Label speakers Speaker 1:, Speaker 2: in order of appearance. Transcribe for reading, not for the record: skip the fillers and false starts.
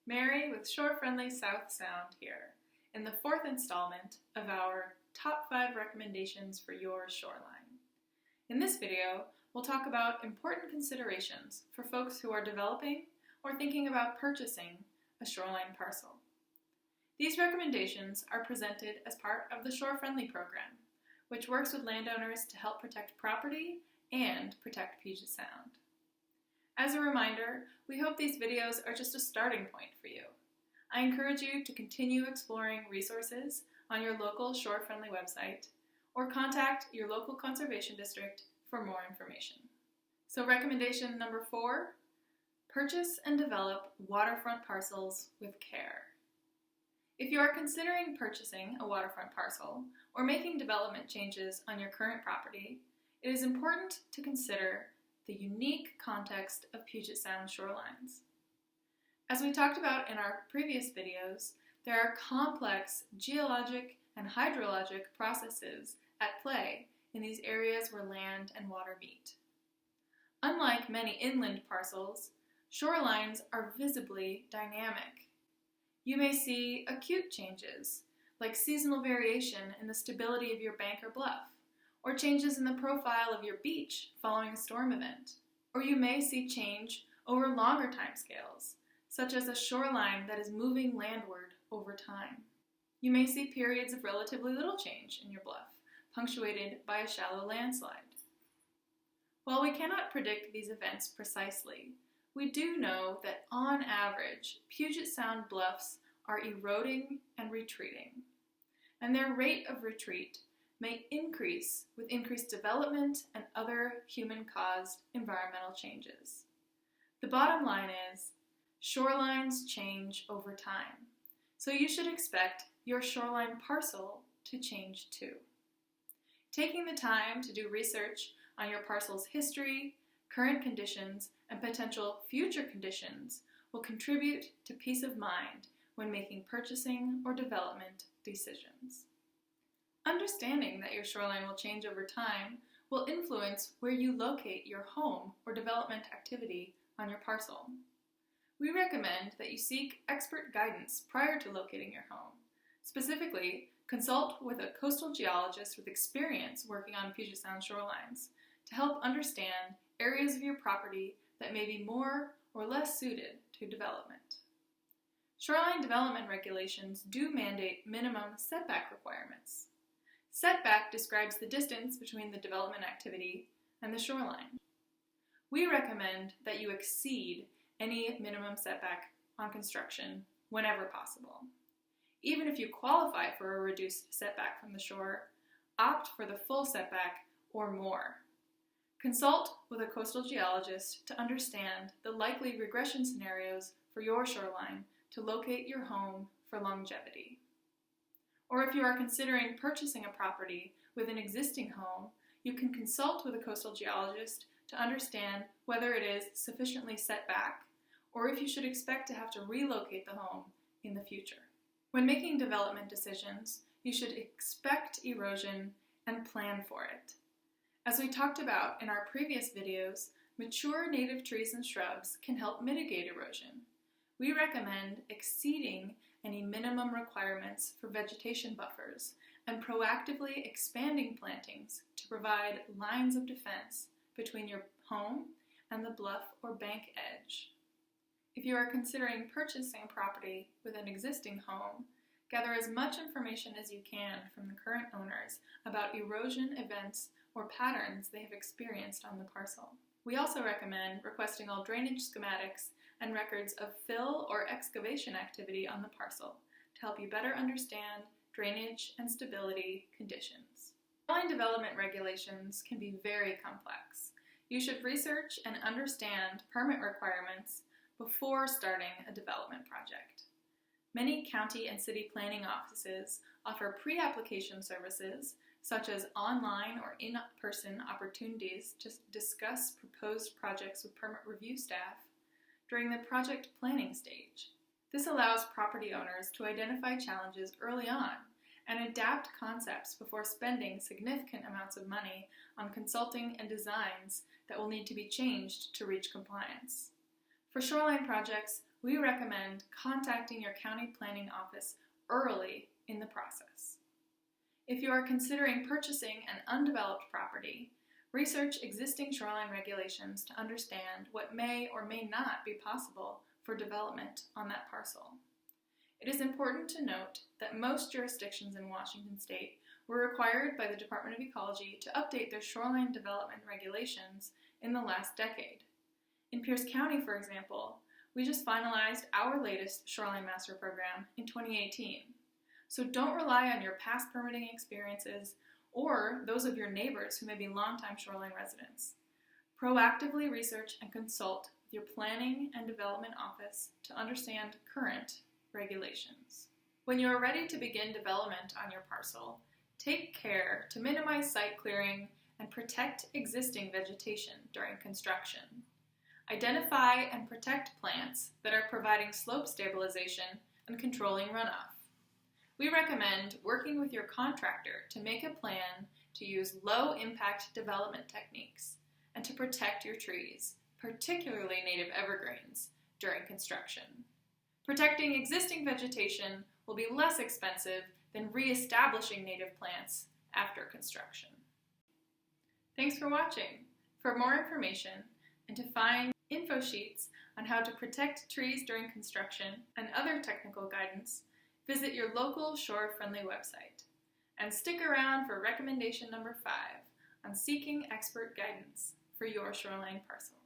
Speaker 1: Mary with Shore-Friendly South Sound here, in the fourth installment of our Top 5 Recommendations for Your Shoreline. In this video, we'll talk about important considerations for folks who are developing or thinking about purchasing a shoreline parcel. These recommendations are presented as part of the Shore-Friendly program, which works with landowners to help protect property and protect Puget Sound. As a reminder, we hope these videos are just a starting point for you. I encourage you to continue exploring resources on your local Shore-Friendly website or contact your local conservation district for more information. So recommendation number 4, purchase and develop waterfront parcels with care. If you are considering purchasing a waterfront parcel or making development changes on your current property, it is important to consider the unique context of Puget Sound shorelines. As we talked about in our previous videos, there are complex geologic and hydrologic processes at play in these areas where land and water meet. Unlike many inland parcels, shorelines are visibly dynamic. You may see acute changes, like seasonal variation in the stability of your bank or bluff, or changes in the profile of your beach following a storm event. Or you may see change over longer timescales, such as a shoreline that is moving landward over time. You may see periods of relatively little change in your bluff, punctuated by a shallow landslide. While we cannot predict these events precisely, we do know that on average, Puget Sound bluffs are eroding and retreating, and their rate of retreat may increase with increased development and other human-caused environmental changes. The bottom line is, shorelines change over time, so you should expect your shoreline parcel to change too. Taking the time to do research on your parcel's history, current conditions, and potential future conditions will contribute to peace of mind when making purchasing or development decisions. Understanding that your shoreline will change over time will influence where you locate your home or development activity on your parcel. We recommend that you seek expert guidance prior to locating your home. Specifically, consult with a coastal geologist with experience working on Puget Sound shorelines to help understand areas of your property that may be more or less suited to development. Shoreline development regulations do mandate minimum setback requirements. Setback describes the distance between the development activity and the shoreline. We recommend that you exceed any minimum setback on construction whenever possible. Even if you qualify for a reduced setback from the shore, opt for the full setback or more. Consult with a coastal geologist to understand the likely regression scenarios for your shoreline to locate your home for longevity. Or if you are considering purchasing a property with an existing home, you can consult with a coastal geologist to understand whether it is sufficiently set back or if you should expect to have to relocate the home in the future. When making development decisions, you should expect erosion and plan for it. As we talked about in our previous videos, mature native trees and shrubs can help mitigate erosion. We recommend exceeding any minimum requirements for vegetation buffers and proactively expanding plantings to provide lines of defense between your home and the bluff or bank edge. If you are considering purchasing property with an existing home, gather as much information as you can from the current owners about erosion events or patterns they have experienced on the parcel. We also recommend requesting all drainage schematics and records of fill or excavation activity on the parcel to help you better understand drainage and stability conditions. Shoreline development regulations can be very complex. You should research and understand permit requirements before starting a development project. Many county and city planning offices offer pre-application services such as online or in-person opportunities to discuss proposed projects with permit review staff during the project planning stage. This allows property owners to identify challenges early on and adapt concepts before spending significant amounts of money on consulting and designs that will need to be changed to reach compliance. For shoreline projects, we recommend contacting your county planning office early in the process. If you are considering purchasing an undeveloped property, research existing shoreline regulations to understand what may or may not be possible for development on that parcel. It is important to note that most jurisdictions in Washington state were required by the Department of Ecology to update their shoreline development regulations in the last decade. In Pierce County, for example, we just finalized our latest Shoreline Master Program in 2018. So don't rely on your past permitting experiences or those of your neighbors who may be longtime shoreline residents. Proactively research and consult with your planning and development office to understand current regulations. When you are ready to begin development on your parcel, take care to minimize site clearing and protect existing vegetation during construction. Identify and protect plants that are providing slope stabilization and controlling runoff. We recommend working with your contractor to make a plan to use low-impact development techniques and to protect your trees, particularly native evergreens, during construction. Protecting existing vegetation will be less expensive than re-establishing native plants after construction. Thanks for watching. For more information and to find info sheets on how to protect trees during construction and other technical guidance, visit your local shore-friendly website. And stick around for recommendation number 5 on seeking expert guidance for your shoreline parcel.